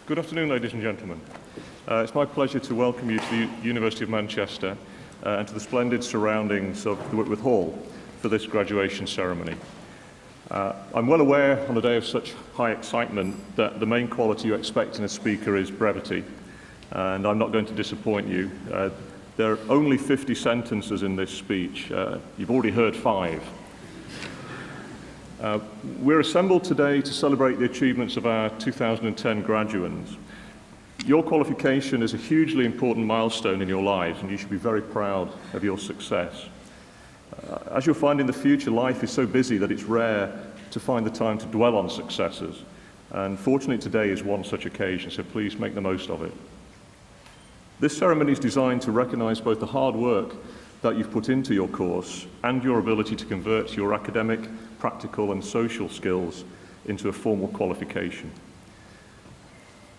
Good afternoon, ladies and gentlemen. It's my pleasure to welcome you to the University of Manchester and to the splendid surroundings of the Whitworth Hall for this graduation ceremony. I'm well aware on a day of such high excitement that the main quality you expect in a speaker is brevity, and I'm not going to disappoint you. There are only 50 sentences in this speech. You've already heard 5. We're assembled today to celebrate the achievements of our 2010 graduates. Your qualification is a hugely important milestone in your lives, and you should be very proud of your success. As you'll find in the future, life is so busy that it's rare to find the time to dwell on successes. And fortunately, today is one such occasion, so please make the most of it. This ceremony is designed to recognize both the hard work that you've put into your course and your ability to convert your academic, practical and social skills into a formal qualification.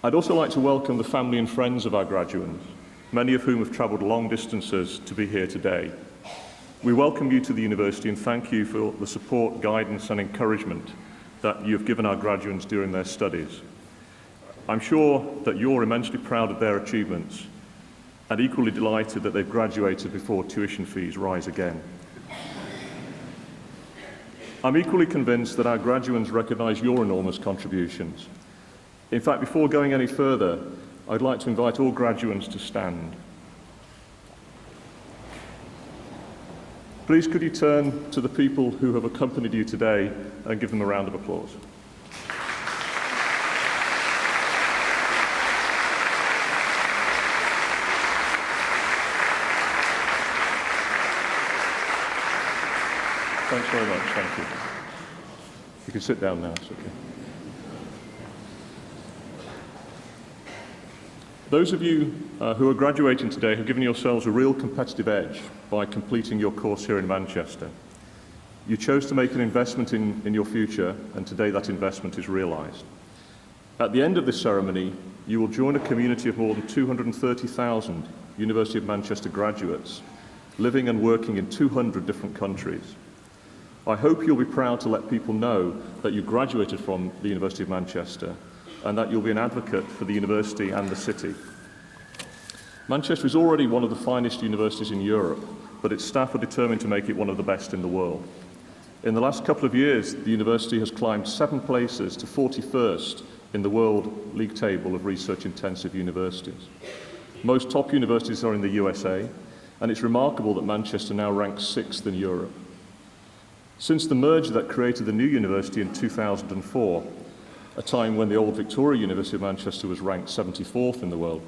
I'd also like to welcome the family and friends of our graduates, many of whom have travelled long distances to be here today. We welcome you to the university and thank you for the support, guidance and encouragement that you have given our graduates during their studies. I'm sure that you're immensely proud of their achievements and equally delighted that they've graduated before tuition fees rise again. I'm equally convinced that our graduates recognise your enormous contributions. In fact, before going any further, I'd like to invite all graduates to stand. Please could you turn to the people who have accompanied you today and give them a round of applause. Thanks very much, thank you. You can sit down now, it's okay. Those of you who are graduating today have given yourselves a real competitive edge by completing your course here in Manchester. You chose to make an investment in your future, and today that investment is realised. At the end of this ceremony, you will join a community of more than 230,000 University of Manchester graduates living and working in 200 different countries. I hope you'll be proud to let people know that you graduated from the University of Manchester and that you'll be an advocate for the university and the city. Manchester is already one of the finest universities in Europe, but its staff are determined to make it one of the best in the world. In the last couple of years, the university has climbed 7 places to 41st in the World League Table of research-intensive universities. Most top universities are in the USA, and it's remarkable that Manchester now ranks 6th in Europe. Since the merger that created the new university in 2004, a time when the old Victoria University of Manchester was ranked 74th in the world,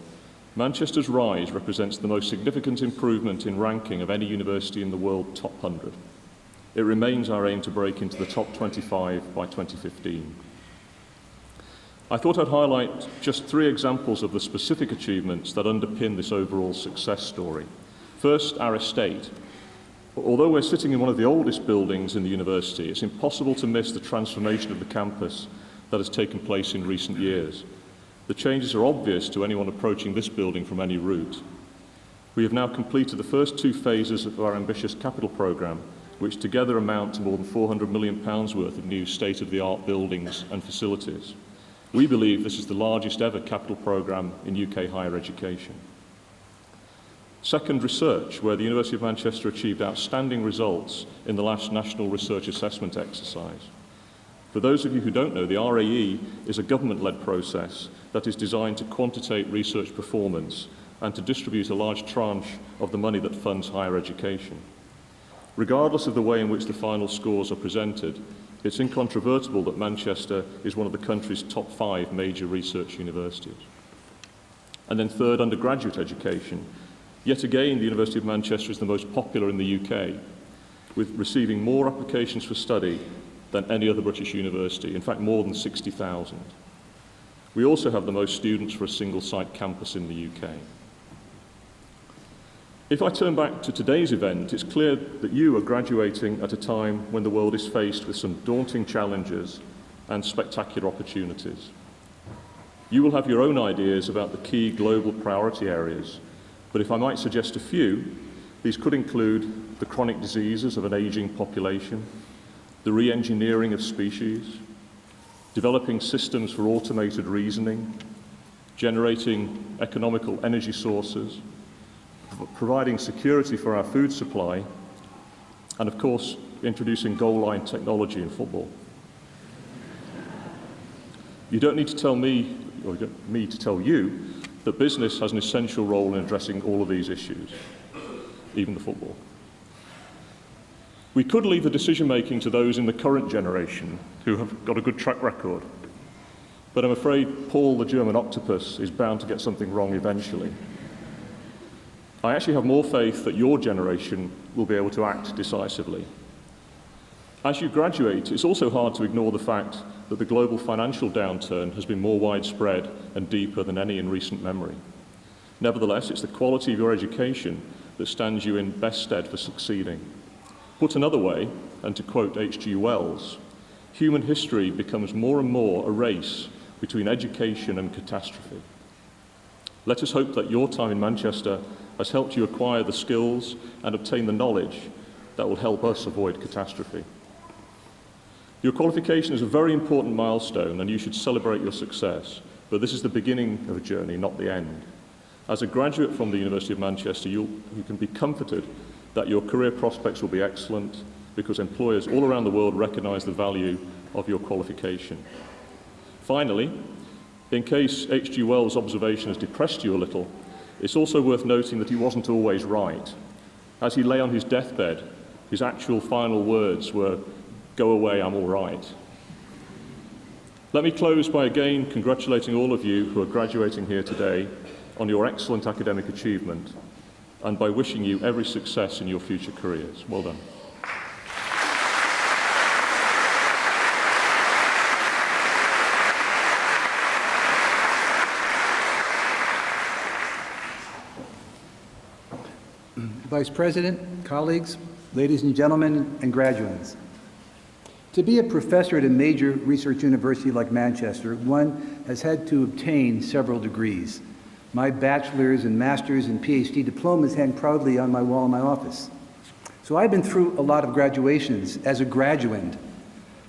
Manchester's rise represents the most significant improvement in ranking of any university in the world top 100. It remains our aim to break into the top 25 by 2015. I thought I'd highlight just 3 examples of the specific achievements that underpin this overall success story. First, our estate. Although we're sitting in one of the oldest buildings in the university, it's impossible to miss the transformation of the campus that has taken place in recent years. The changes are obvious to anyone approaching this building from any route. We have now completed the first 2 phases of our ambitious capital programme, which together amount to more than £400 million worth of new state-of-the-art buildings and facilities. We believe this is the largest ever capital programme in UK higher education. Second, research, where the University of Manchester achieved outstanding results in the last National Research Assessment exercise. For those of you who don't know, the RAE is a government-led process that is designed to quantitate research performance and to distribute a large tranche of the money that funds higher education. Regardless of the way in which the final scores are presented, it's incontrovertible that Manchester is one of the country's top 5 major research universities. And then third, undergraduate education. Yet again, the University of Manchester is the most popular in the UK, with receiving more applications for study than any other British university, in fact more than 60,000. We also have the most students for a single-site campus in the UK. If I turn back to today's event, it's clear that you are graduating at a time when the world is faced with some daunting challenges and spectacular opportunities. You will have your own ideas about the key global priority areas, but if I might suggest a few, these could include the chronic diseases of an ageing population, the re-engineering of species, developing systems for automated reasoning, generating economical energy sources, providing security for our food supply, and of course, introducing goal line technology in football. You don't need to tell me, or me to tell you, that business has an essential role in addressing all of these issues, even the football. We could leave the decision-making to those in the current generation who have got a good track record, but I'm afraid Paul the German octopus is bound to get something wrong eventually. I actually have more faith that your generation will be able to act decisively. As you graduate, it's also hard to ignore the fact that the global financial downturn has been more widespread and deeper than any in recent memory. Nevertheless, it's the quality of your education that stands you in best stead for succeeding. Put another way, and to quote H.G. Wells, human history becomes more and more a race between education and catastrophe. Let us hope that your time in Manchester has helped you acquire the skills and obtain the knowledge that will help us avoid catastrophe. Your qualification is a very important milestone and you should celebrate your success, but this is the beginning of a journey, not the end. As a graduate from the University of Manchester, you can be comforted that your career prospects will be excellent because employers all around the world recognize the value of your qualification. Finally, in case H.G. Wells' observation has depressed you a little, it's also worth noting that he wasn't always right. As he lay on his deathbed, his actual final words were, "Go away, I'm all right." Let me close by again congratulating all of you who are graduating here today on your excellent academic achievement and by wishing you every success in your future careers. Well done. Vice President, colleagues, ladies and gentlemen, and graduates. To be a professor at a major research university like Manchester, one has had to obtain several degrees. My bachelor's and master's and PhD diplomas hang proudly on my wall in my office. So I've been through a lot of graduations as a graduand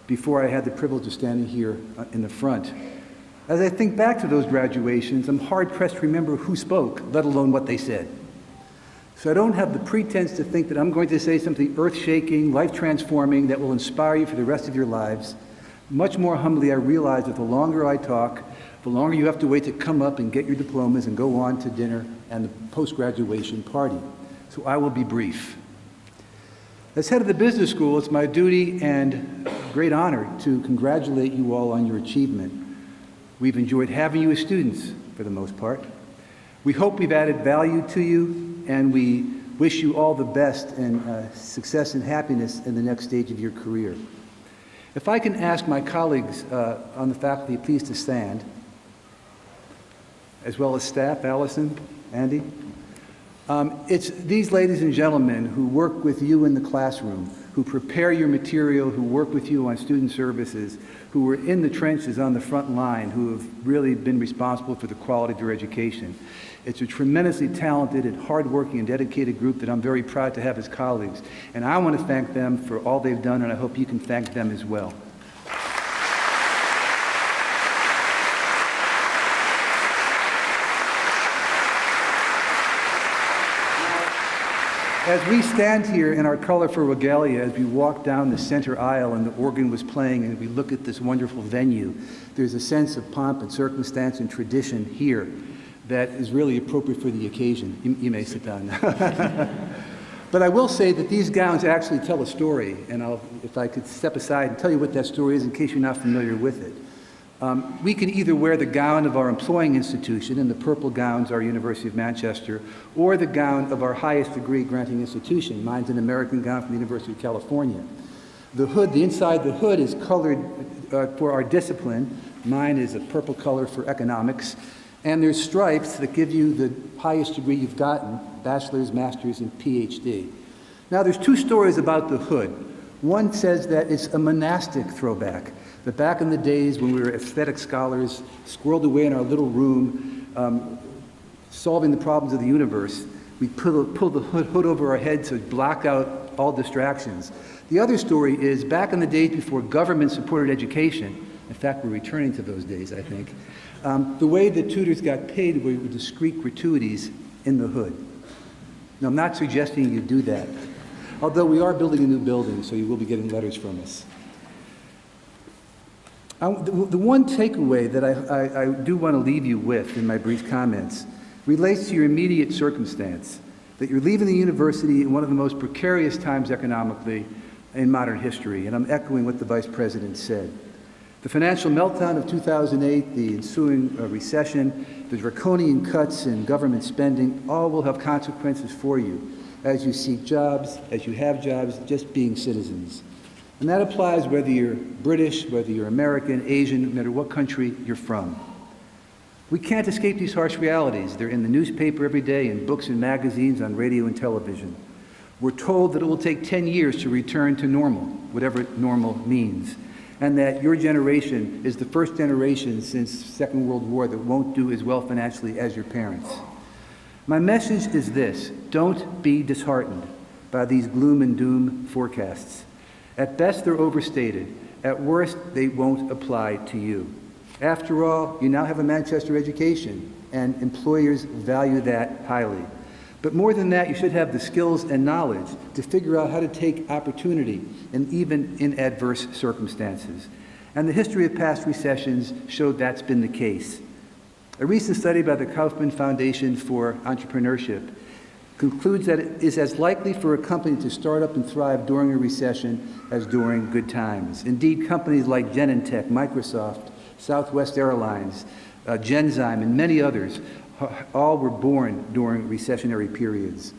before I had the privilege of standing here in the front. As I think back to those graduations, I'm hard-pressed to remember who spoke, let alone what they said. So I don't have the pretense to think that I'm going to say something earth-shaking, life-transforming that will inspire you for the rest of your lives. Much more humbly, I realize that the longer I talk, the longer you have to wait to come up and get your diplomas and go on to dinner and the post-graduation party. So I will be brief. As head of the business school, it's my duty and great honor to congratulate you all on your achievement. We've enjoyed having you as students, for the most part. We hope we've added value to you, and we wish you all the best and success and happiness in the next stage of your career. If I can ask my colleagues on the faculty please to stand, as well as staff, Allison, Andy. It's these ladies and gentlemen who work with you in the classroom, who prepare your material, who work with you on student services, who are in the trenches on the front line, who have really been responsible for the quality of your education. It's a tremendously talented and hardworking and dedicated group that I'm very proud to have as colleagues. And I want to thank them for all they've done, and I hope you can thank them as well. As we stand here in our colorful regalia, as we walk down the center aisle and the organ was playing and we look at this wonderful venue, there's a sense of pomp and circumstance and tradition here that is really appropriate for the occasion. You may sit down now. But I will say that these gowns actually tell a story, and if I could step aside and tell you what that story is in case you're not familiar with it. We can either wear the gown of our employing institution, and the purple gown's our University of Manchester, or the gown of our highest degree granting institution. Mine's an American gown from the University of California. The hood, the inside the hood is colored for our discipline. Mine is a purple color for economics. And there's stripes that give you the highest degree you've gotten, bachelor's, master's, and PhD. Now there's two stories about the hood. One says that it's a monastic throwback. That back in the days when we were aesthetic scholars, squirreled away in our little room, solving the problems of the universe, we pull the hood over our heads to block out all distractions. The other story is back in the days before government-supported education, In fact, we're returning to those days, I think. The way that tutors got paid were with discrete gratuities in the hood. Now, I'm not suggesting you do that, although we are building a new building, so you will be getting letters from us. The one takeaway that I do want to leave you with in my brief comments relates to your immediate circumstance, that you're leaving the university in one of the most precarious times economically in modern history, and I'm echoing what the Vice President said. The financial meltdown of 2008, the ensuing recession, the draconian cuts in government spending, all will have consequences for you as you seek jobs, as you have jobs, just being citizens. And that applies whether you're British, whether you're American, Asian, no matter what country you're from. We can't escape these harsh realities. They're in the newspaper every day, in books and magazines, on radio and television. We're told that it will take 10 years to return to normal, whatever normal means, and that your generation is the first generation since the Second World War that won't do as well financially as your parents. My message is this: don't be disheartened by these gloom and doom forecasts. At best, they're overstated. At worst, they won't apply to you. After all, you now have a Manchester education, and employers value that highly. But more than that, you should have the skills and knowledge to figure out how to take opportunity, and even in adverse circumstances. And the history of past recessions showed that's been the case. A recent study by the Kaufman Foundation for Entrepreneurship concludes that it is as likely for a company to start up and thrive during a recession as during good times. Indeed, companies like Genentech, Microsoft, Southwest Airlines, Genzyme, and many others all were born during recessionary periods.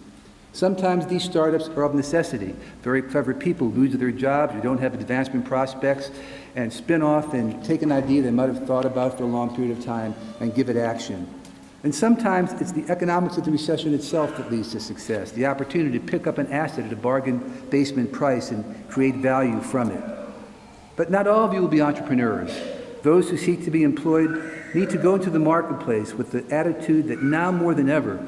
Sometimes these startups are of necessity. Very clever people lose their jobs or don't have advancement prospects and spin off and take an idea they might have thought about for a long period of time and give it action. And sometimes it's the economics of the recession itself that leads to success, the opportunity to pick up an asset at a bargain basement price and create value from it. But not all of you will be entrepreneurs. Those who seek to be employed need to go into the marketplace with the attitude that now more than ever,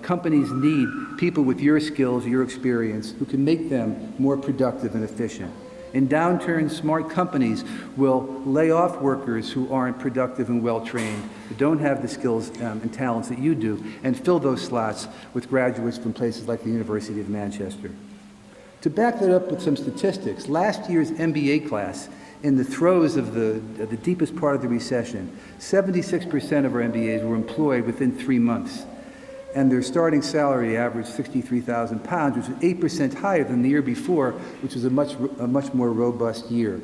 companies need people with your skills, your experience, who can make them more productive and efficient. In downturns, smart companies will lay off workers who aren't productive and well-trained, who don't have the skills and talents that you do, and fill those slots with graduates from places like the University of Manchester. To back that up with some statistics, last year's MBA class, in the throes of the deepest part of the recession, 76% of our MBAs were employed within 3 months. And their starting salary averaged £63,000, which was 8% higher than the year before, which was a much more robust year.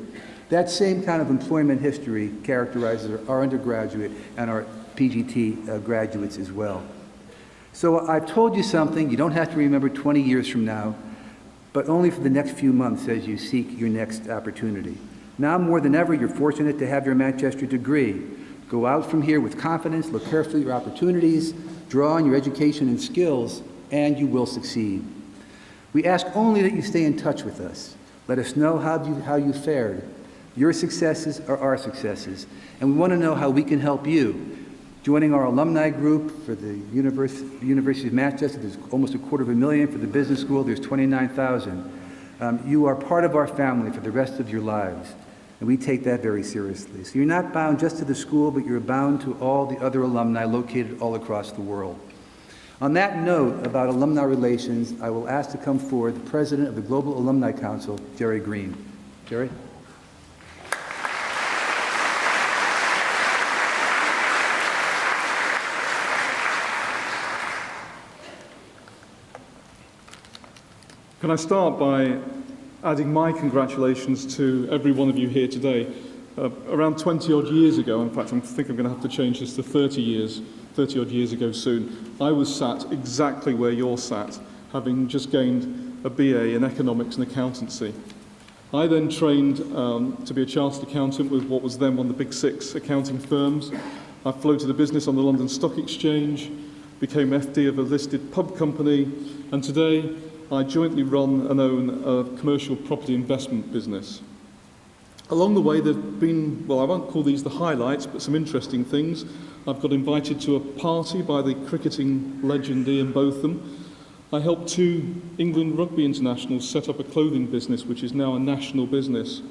That same kind of employment history characterizes our undergraduate and our PGT graduates as well. So I've told you something you don't have to remember 20 years from now, but only for the next few months as you seek your next opportunity. Now more than ever, you're fortunate to have your Manchester degree. Go out from here with confidence, look carefully at your opportunities, draw on your education and skills, and you will succeed. We ask only that you stay in touch with us. Let us know how you fared. Your successes are our successes, and we want to know how we can help you. Joining our alumni group for the University of Manchester, there's almost 250,000. For the business school, there's 29,000. You are part of our family for the rest of your lives, and we take that very seriously. So you're not bound just to the school, but you're bound to all the other alumni located all across the world. On that note about alumni relations, I will ask to come forward the President of the Global Alumni Council, Jerry Green. Jerry? Can I start by adding my congratulations to every one of you here today. Around 20-odd years ago, in fact, I think I'm going to have to change this to 30-odd years ago soon, I was sat exactly where you're sat, having just gained a BA in economics and accountancy. I then trained to be a chartered accountant with what was then one of the big 6 accounting firms. I floated a business on the London Stock Exchange, became FD of a listed pub company, and today I jointly run and own a commercial property investment business. Along the way, there have been, well, I won't call these the highlights, but some interesting things. I've got invited to a party by the cricketing legend Ian Botham. I helped 2 England rugby internationals set up a clothing business, which is now a national business.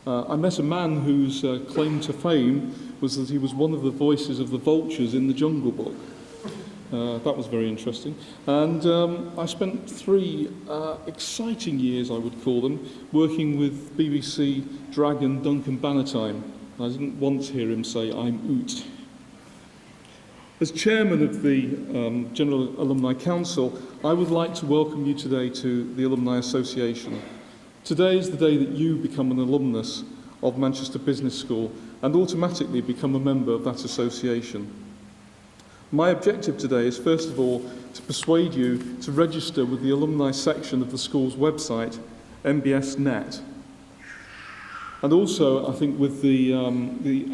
I met a man whose claim to fame was that he was one of the voices of the vultures in the Jungle Book. That was very interesting. And I spent 3 exciting years, I would call them, working with BBC dragon Duncan Bannatyne. I didn't once hear him say, "I'm Oot." As chairman of the General Alumni Council, I would like to welcome you today to the Alumni Association. Today is the day that you become an alumnus of Manchester Business School and automatically become a member of that association. My objective today is, first of all, to persuade you to register with the alumni section of the school's website, MBSNet. And also, I think, with the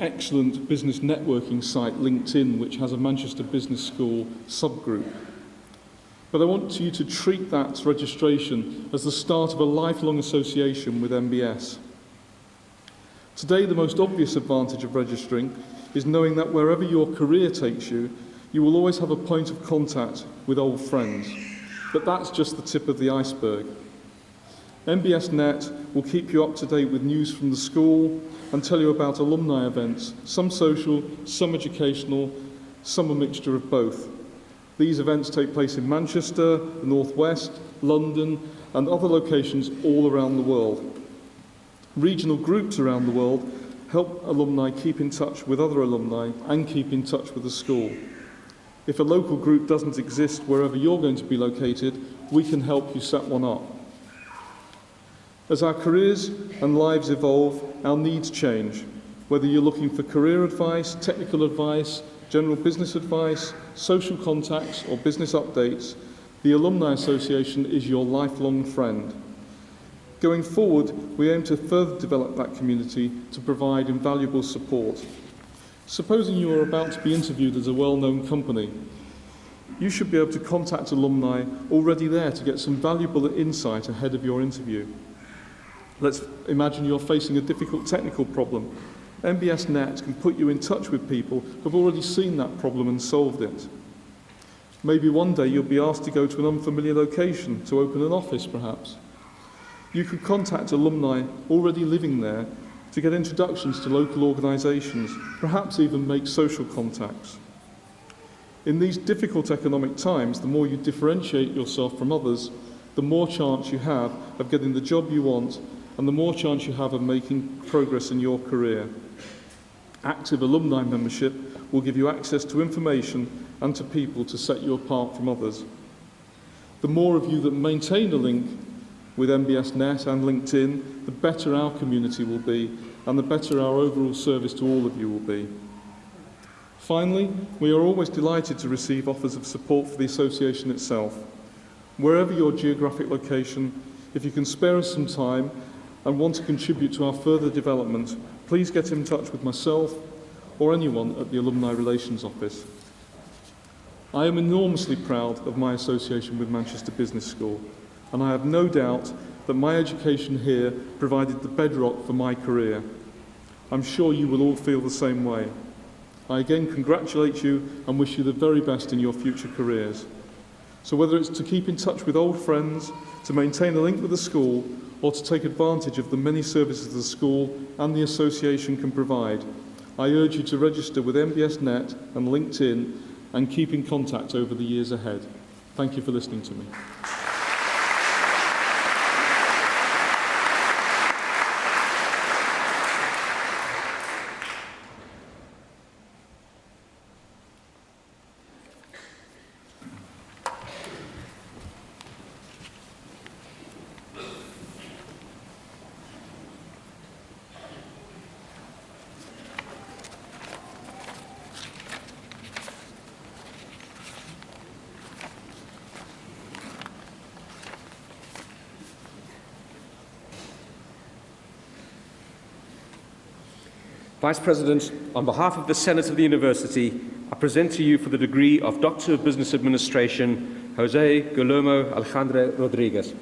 excellent business networking site LinkedIn, which has a Manchester Business School subgroup. But I want you to treat that registration as the start of a lifelong association with MBS. Today, the most obvious advantage of registering is knowing that wherever your career takes you, you will always have a point of contact with old friends. But that's just the tip of the iceberg. MBSNet will keep you up to date with news from the school and tell you about alumni events, some social, some educational, some a mixture of both. These events take place in Manchester, the North West, London, and other locations all around the world. Regional groups around the world help alumni keep in touch with other alumni and keep in touch with the school. If a local group doesn't exist wherever you're going to be located, we can help you set one up. As our careers and lives evolve, our needs change. Whether you're looking for career advice, technical advice, general business advice, social contacts, or business updates, the Alumni Association is your lifelong friend. Going forward, we aim to further develop that community to provide invaluable support. Supposing you are about to be interviewed as a well-known company, you should be able to contact alumni already there to get some valuable insight ahead of your interview. Let's imagine you're facing a difficult technical problem. MBSNet can put you in touch with people who've already seen that problem and solved it. Maybe one day you'll be asked to go to an unfamiliar location to open an office, perhaps. You could contact alumni already living there to get introductions to local organisations, perhaps even make social contacts. In these difficult economic times, the more you differentiate yourself from others, the more chance you have of getting the job you want and the more chance you have of making progress in your career. Active alumni membership will give you access to information and to people to set you apart from others. The more of you that maintain a link with MBSNet and LinkedIn, the better our community will be and the better our overall service to all of you will be. Finally, we are always delighted to receive offers of support for the association itself. Wherever your geographic location, if you can spare us some time and want to contribute to our further development, please get in touch with myself or anyone at the Alumni Relations Office. I am enormously proud of my association with Manchester Business School, and I have no doubt that my education here provided the bedrock for my career. I'm sure you will all feel the same way. I again congratulate you and wish you the very best in your future careers. So whether it's to keep in touch with old friends, to maintain a link with the school, or to take advantage of the many services the school and the association can provide, I urge you to register with MBSNet and LinkedIn and keep in contact over the years ahead. Thank you for listening to me. Vice President, on behalf of the Senate of the University, I present to you for the degree of Doctor of Business Administration, José Guillermo Alejandro Rodriguez.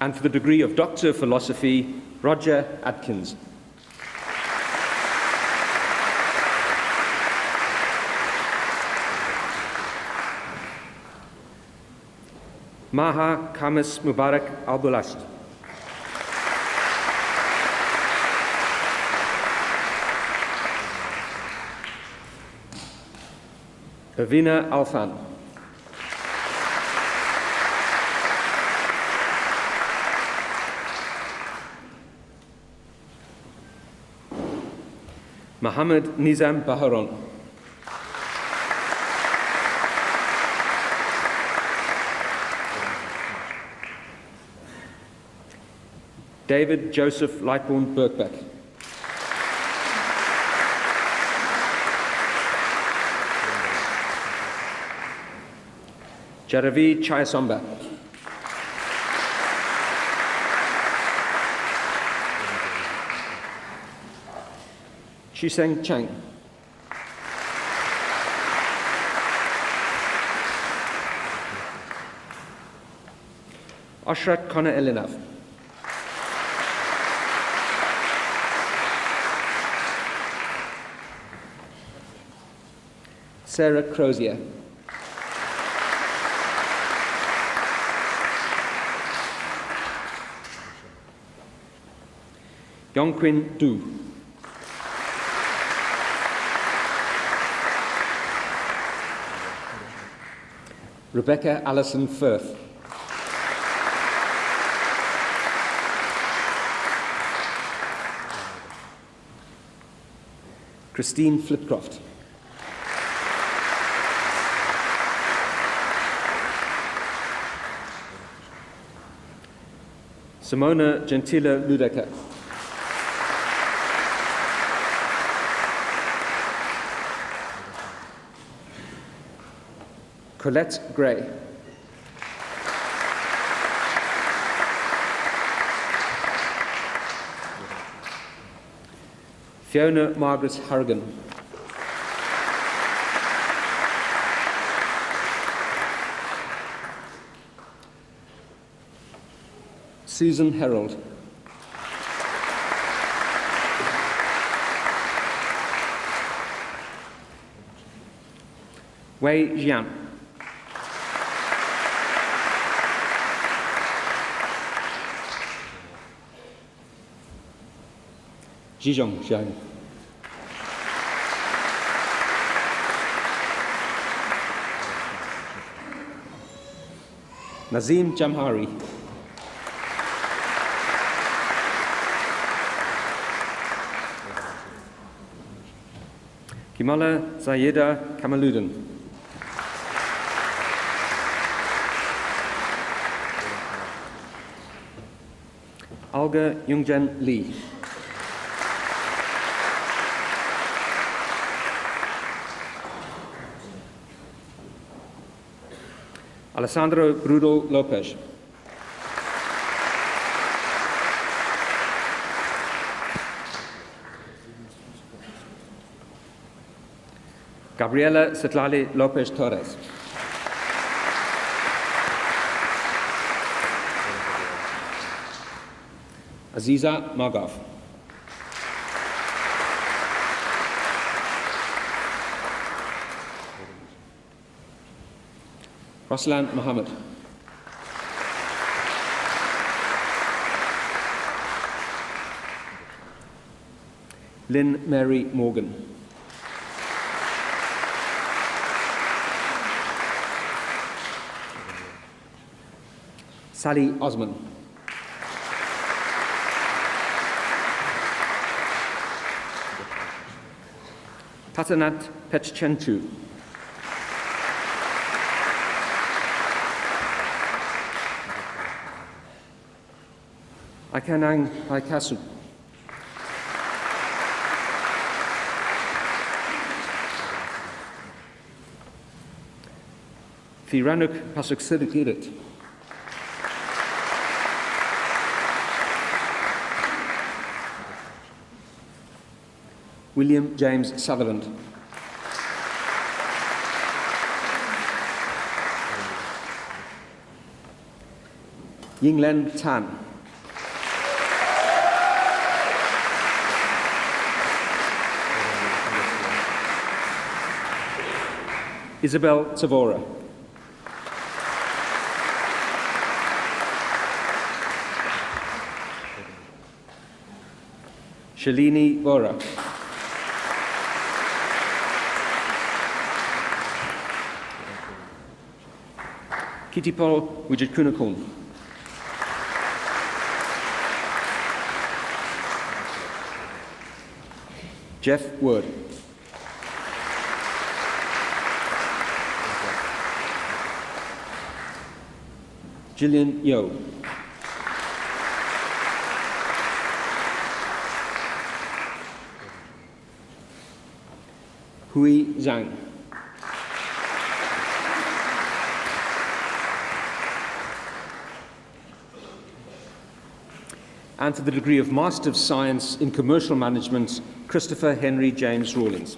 And for the degree of Doctor of Philosophy, Roger Atkins. Maha Khamis Mubarak Al-Bulast. Avina Alfan. Mohammed Nizam Baharon. David Joseph Lightbourne Birkbeck. Jaravi Chayasamba. Chiseng Chang. Ashrat Kona Elinav. Sarah Crozier. Yongquin Du. Rebecca Allison Firth. Christine Flipcroft. Simona Gentile Ludecker. Colette Gray. Fiona Margaret Harrigan. Susan Herold. Wei Jian. Zhizhong Zhang. Nazim Jamhari. Kimala Zayeda Kamaluddin. Olga Youngjan Lee. Alessandro Brudo Lopez. Gabriela Citlali Lopez Torres. Aziza Magov. Roslan Mohammed. Lynn Mary Morgan. Sally Osman. Tatanat Petchenchu. Akanang Paikasu. Firanuk Pasuksirikirit. William James Sutherland. Yinglen Tan. Isabel Tavora. Shalini Vora. Kittipol Wijatkunakun. Jeff Wood. Gillian Yo. Hui Zhang. And to the degree of Master of Science in Commercial Management, Christopher Henry James Rawlings.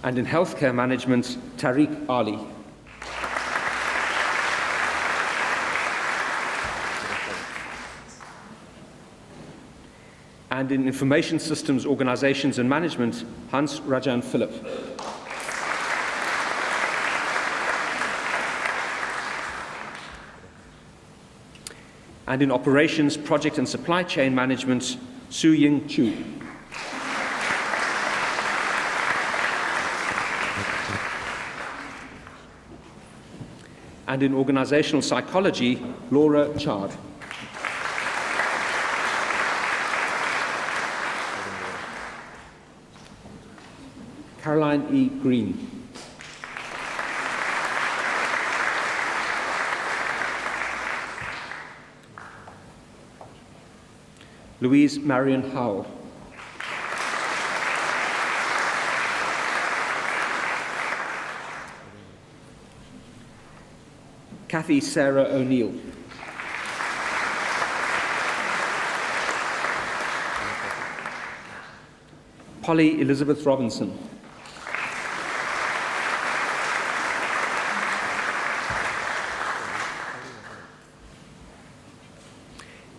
And in Healthcare Management, Tariq Ali. And in Information Systems, Organizations and Management, Hans Rajan Philip. And in Operations, Project and Supply Chain Management, Su Ying Chu. And in Organizational Psychology, Laura Chard. Caroline E. Green. Louise Marion Howell. Kathy Sarah O'Neill. Polly Elizabeth Robinson.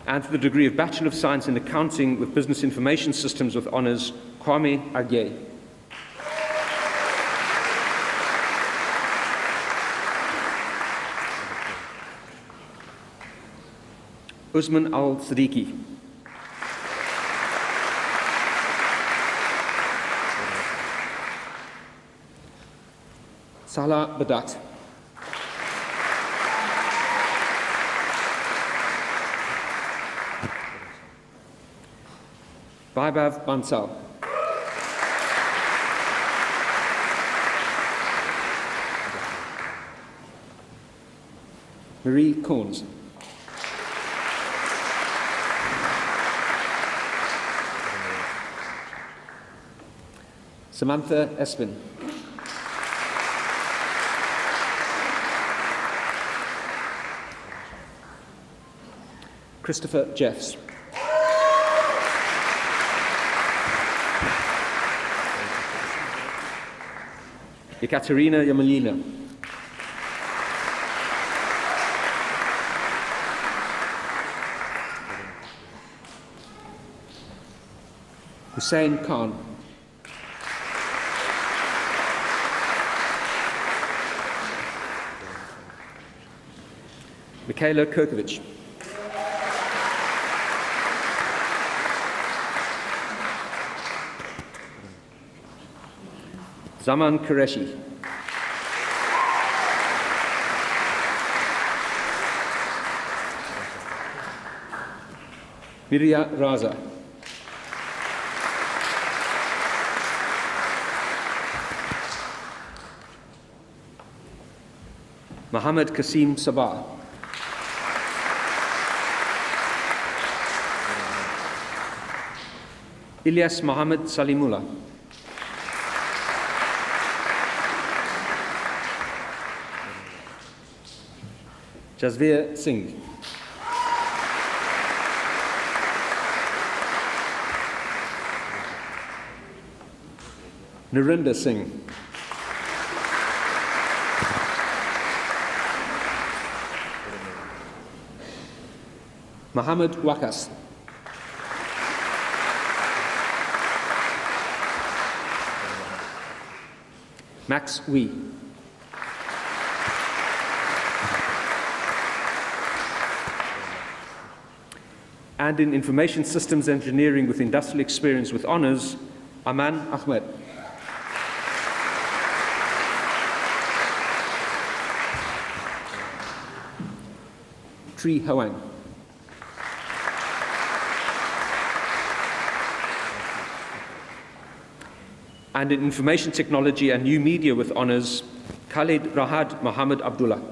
And for the degree of Bachelor of Science in Accounting with Business Information Systems with honours, Kwame Agye. Usman Al-Siddiqui. Salah Badat. Vaibhav Bansal. Marie Corns. Samantha Espin. Christopher Jeffs. Ekaterina Yamalina. Hussein Khan. Michaela Kirkovich. Zaman Qureshi. Mirya Raza. Mohammed Kasim Sabah. Ilyas Mohammed Salimullah. Jasveer Singh. Narinder Singh. Mohammed Wakas. Max Wee. and in Information Systems Engineering with Industrial Experience with Honours, Aman Ahmed. Tri Hoang. And in Information Technology and New Media with Honours, Khalid Rahad Mohammed Abdullah.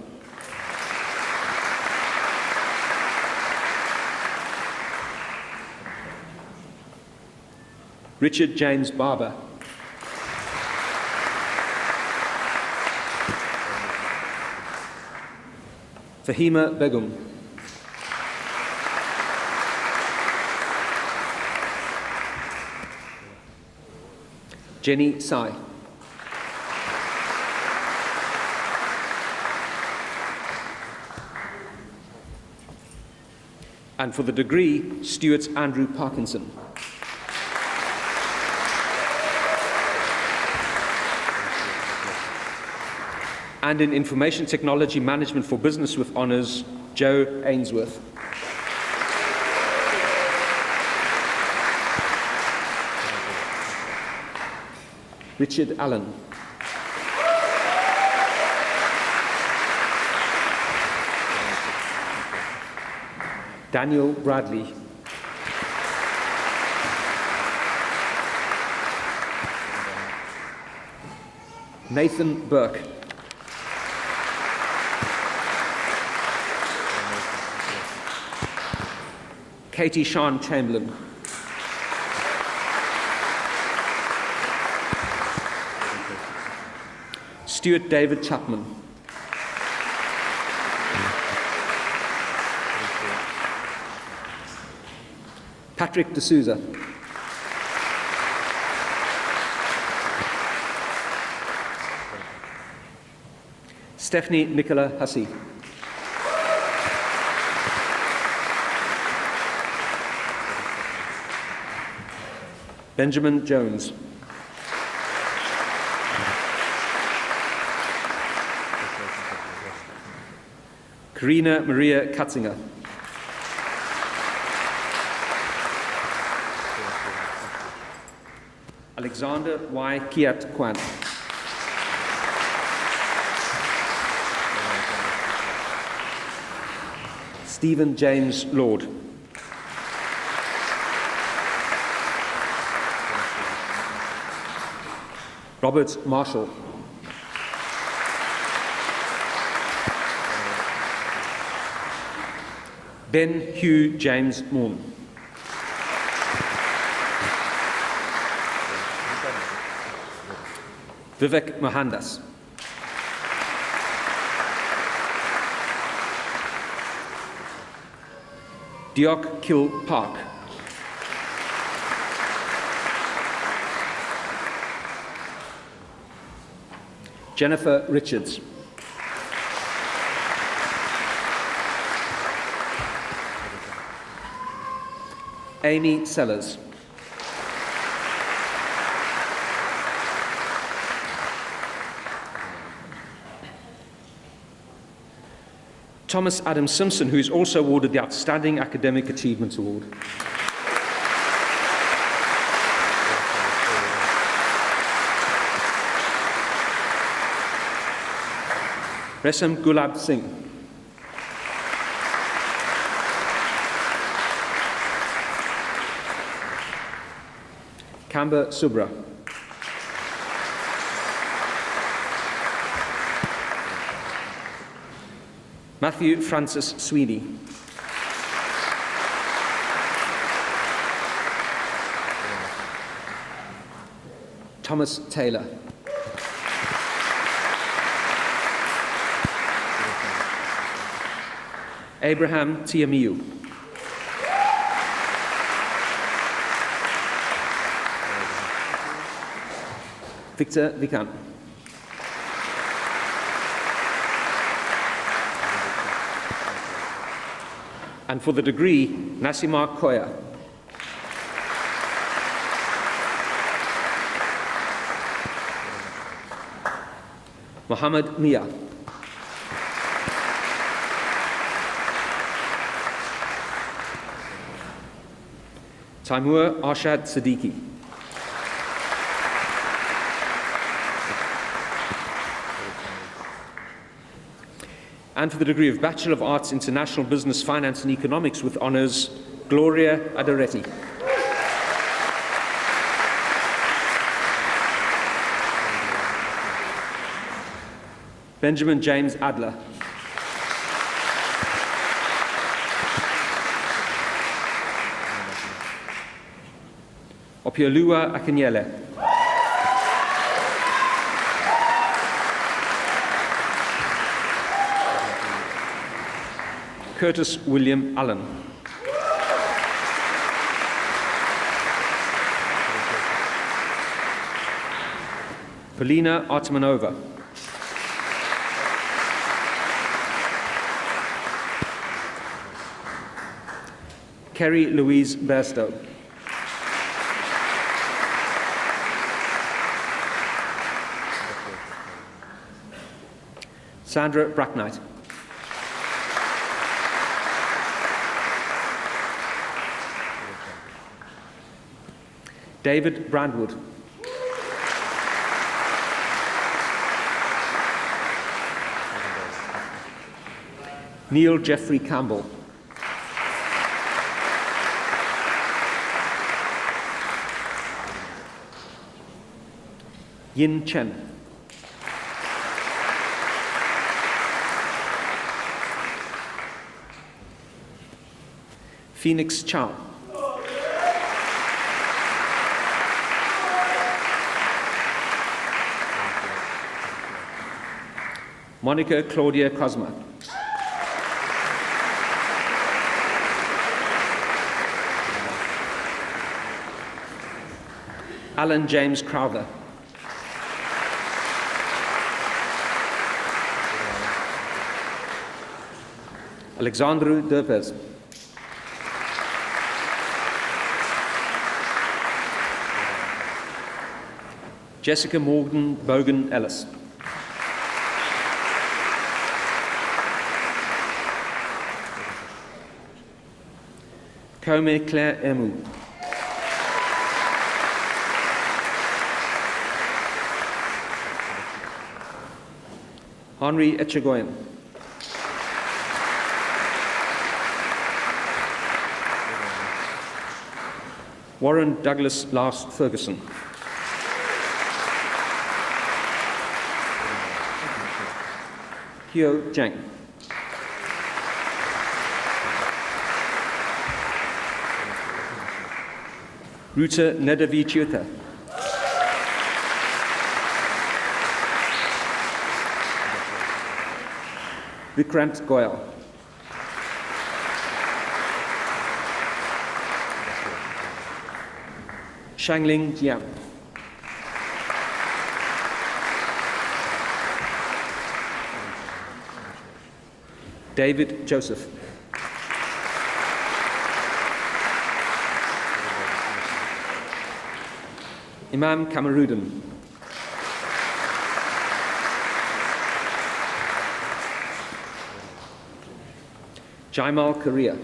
Richard James Barber. Fahima Begum. Jenny Sai. And for the degree, Stuart Andrew Parkinson. And in Information Technology Management for Business with Honours, Joe Ainsworth. Richard Allen. Daniel Bradley. Nathan Burke. Katie Sean Chamberlain. Stuart David Chapman. Patrick D'Souza. Stephanie Nicola Hussey. Benjamin Jones. Karina Maria Katzinger. Alexander Y. Kiat Kwan. Stephen James Lord. Robert Marshall. Ben Hugh James Moon. Vivek Mohandas. Diok Kil Park. Jennifer Richards. Amy Sellers. Thomas Adam Simpson, who is also awarded the Outstanding Academic Achievement Award. Resam Gulab Singh. Kamba Subra. Matthew Francis Sweeney. Thomas Taylor. Abraham Tiamiu. Victor Vikan. And for the degree, Nasima Koya. Muhammad Mia. Taimur Arshad Siddiqui. And for the degree of Bachelor of Arts, International Business, Finance and Economics with honours, Gloria Adoretti. Benjamin James Adler. Opiolua Akinyele. Curtis William Allen. Polina Artemanova. Kerry Louise Bairstow. Sandra Bracknight. David Brandwood. Neil Jeffrey Campbell. Yin Chen. Phoenix Chow. Monica Claudia Cosma. Alan James Crowther. Alexandru Derpes. Jessica Morgan Bogan Ellis. Kome Claire Emu. Henri Echegoyen. Warren Douglas Last Ferguson. Hyo Zhang. Ruta Nedavichuta. Vikrant Goyal. Shangling Jiang. David Joseph. Imam Kamaruddin. Jaimal Korea.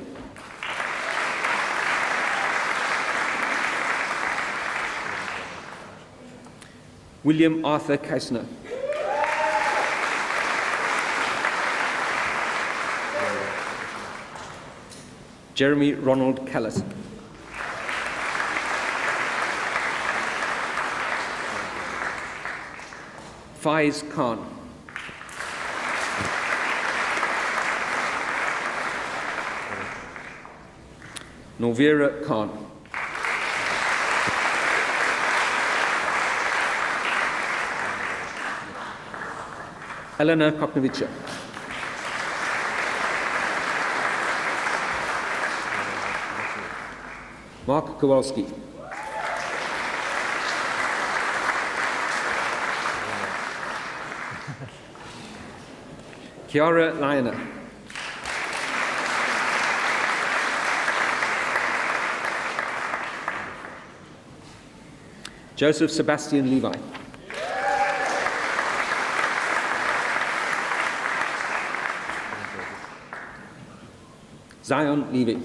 William Arthur Keisner. Jeremy Ronald Kellett. Faiz Khan. Novira Khan. Elena Kopnovica. Mark Kowalski. Chiara Lioner. Joseph Sebastian Levi. Zion Levy.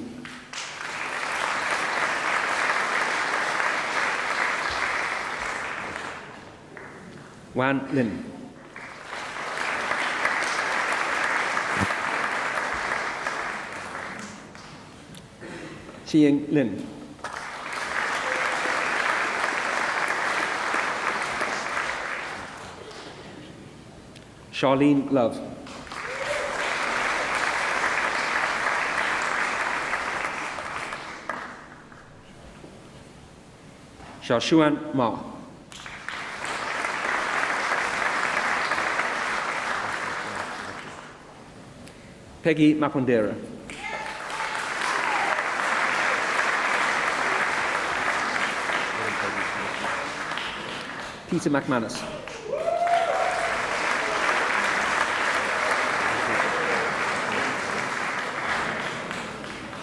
Wan Lin. Chiying Lin. Charlene Love. Xiaoshuan Ma. Peggy Mapondera. Peter McManus.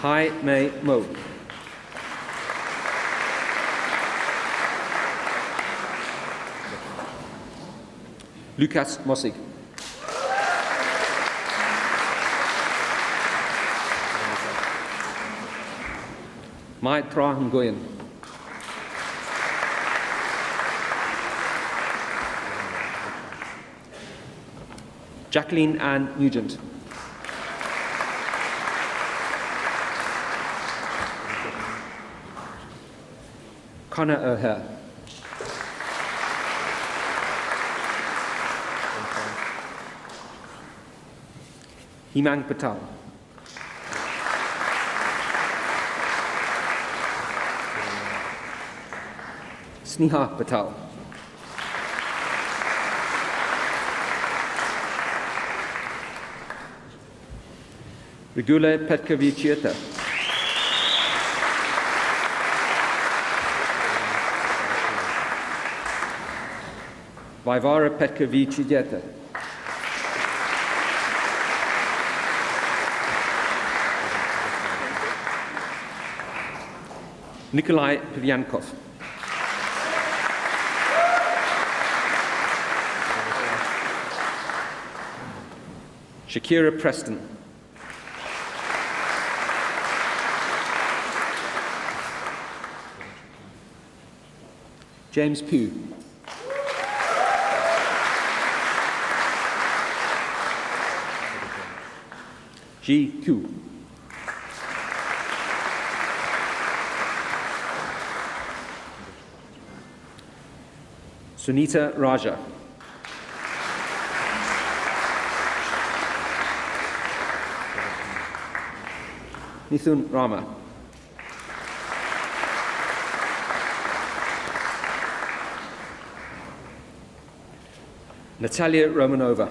Hai Mei Mo. Lucas Mossig. Mai Tra Nguyen. Jacqueline Ann Nugent. Connor O'Hare. Himang Patel. Sneha Patel. Regula Petkovic-Chieta. Vaivara Petkovic-Chieta. Nikolai Pivyankov. Shakira Preston. James Pugh. Ji Ku. Sunita Raja. Nithun Rama. Natalia Romanova.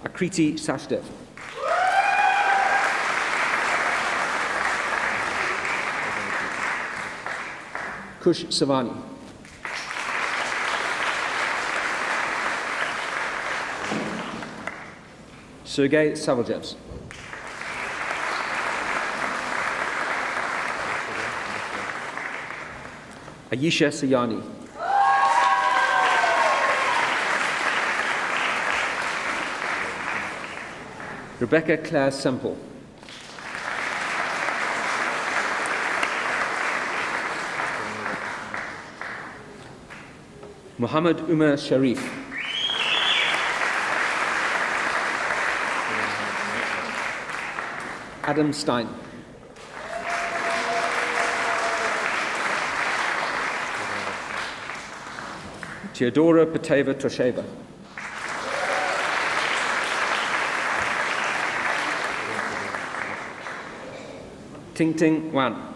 Akriti Sachdev. Kush Savani. Sergei Savaljevs. Ayesha Sayani. Rebecca Claire Semple. Muhammad Umar Sharif. Adam Stein. Theodora Peteva Tosheva. Ting Ting Wan.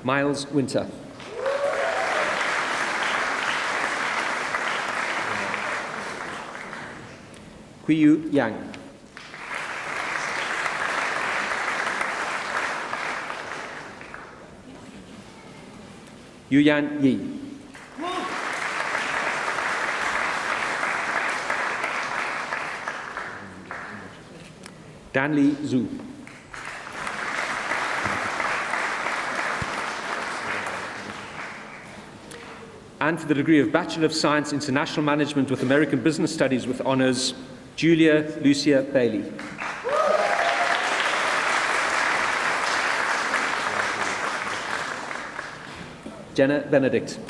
Miles Winter. Huiyu Yang. Yuyan Yi. Danli Zhu. And for the degree of Bachelor of Science, International Management with American Business Studies with honors, Julia Lucia Bailey. Jenna Benedict.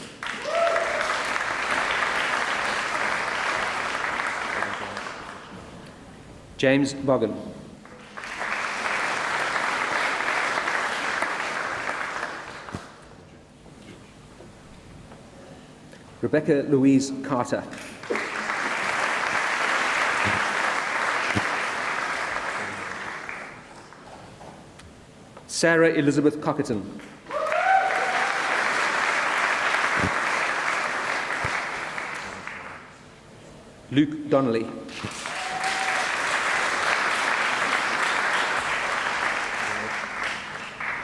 James Bogan. Rebecca Louise Carter. Sarah Elizabeth Cockerton. Luke Donnelly.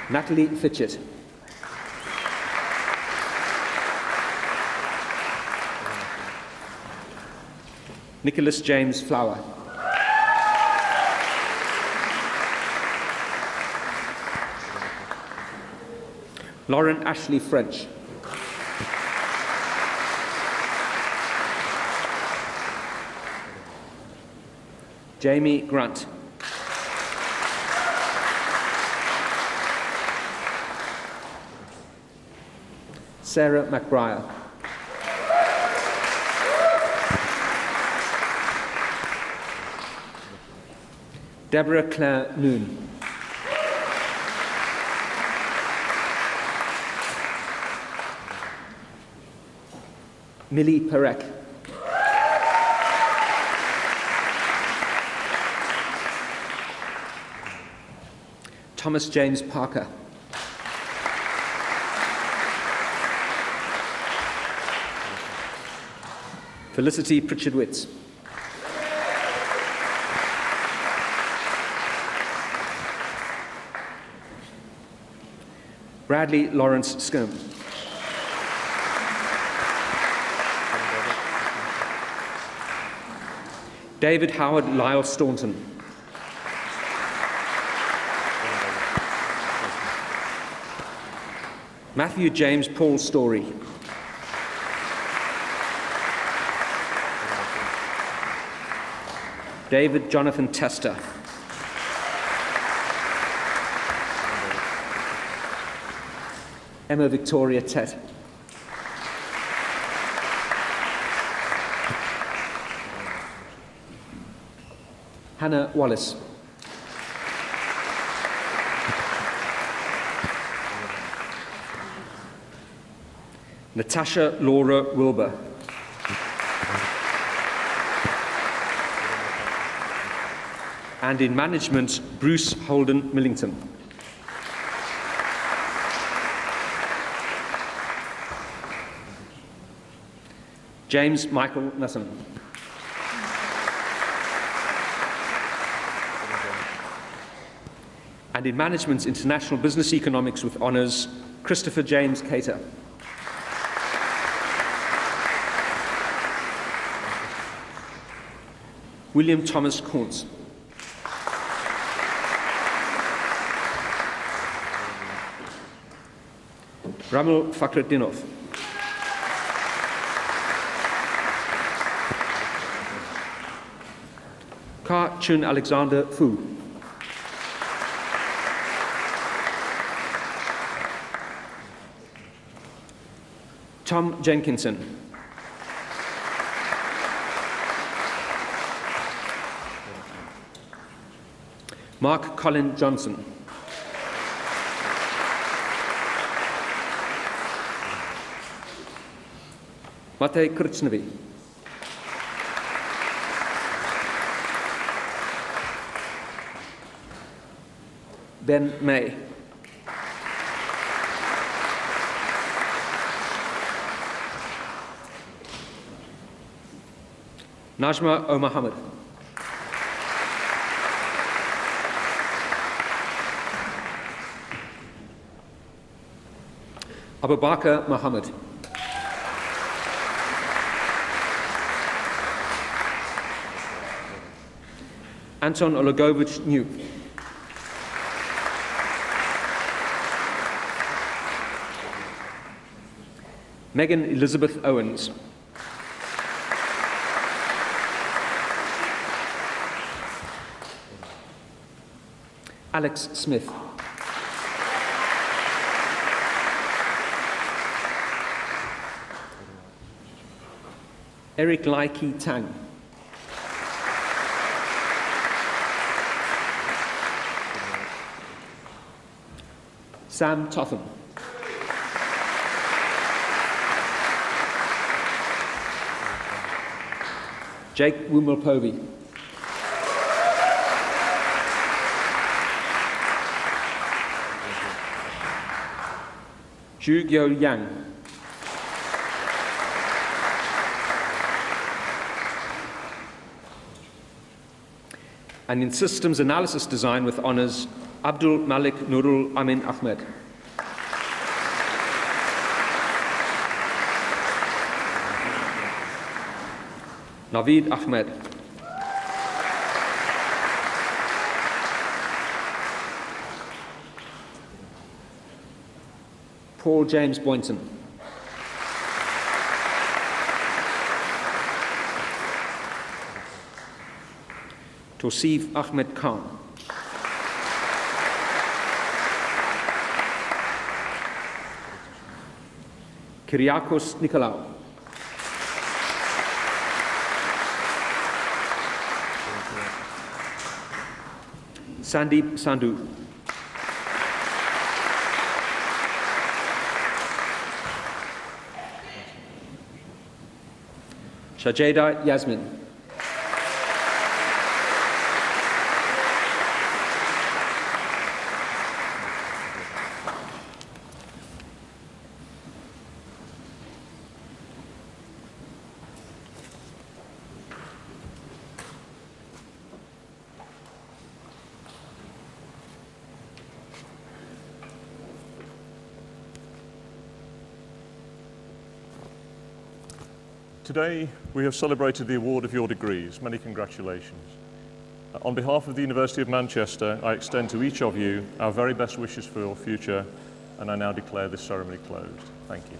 Natalie Fitchett. Nicholas James Flower. Lauren Ashley French. Jamie Grant. Sarah McBriar. Deborah Claire Noon. Millie Perek. Thomas James Parker. Felicity Pritchard-Witts. Bradley Lawrence Scombe. David Howard Lyle Staunton. Matthew James Paul Story. David Jonathan Tester. Emma Victoria Tett. Hannah Wallace. Natasha Laura Wilbur. And in management, Bruce Holden Millington. James Michael Nusson. And in management, international business economics with honours, Christopher James Cater. William Thomas Kuntz. Ramil Fakhretdinov. Ka Chun Alexander Fu. Tom Jenkinson. Mark Colin Johnson. Matej Krčnevi. Ben May. Najma O. Mohammed. Abubakar Mohammed. Anton Olegovich New. Megan Elizabeth Owens. Alex Smith. Eric Lai Ki Tang. Sam Totham. Jake Wumilpovi. Zhu Gyo Yang. And in Systems Analysis Design with honours, Abdul Malik Nurul Amin Ahmed. Naveed Ahmed. Paul James Boynton. Tosif Ahmed Khan. Kyriakos Nikolaou. Sandeep Sandhu. Shajeda Yasmin. Today, we have celebrated the award of your degrees. Many congratulations. On behalf of the University of Manchester, I extend to each of you our very best wishes for your future, and I now declare this ceremony closed. Thank you.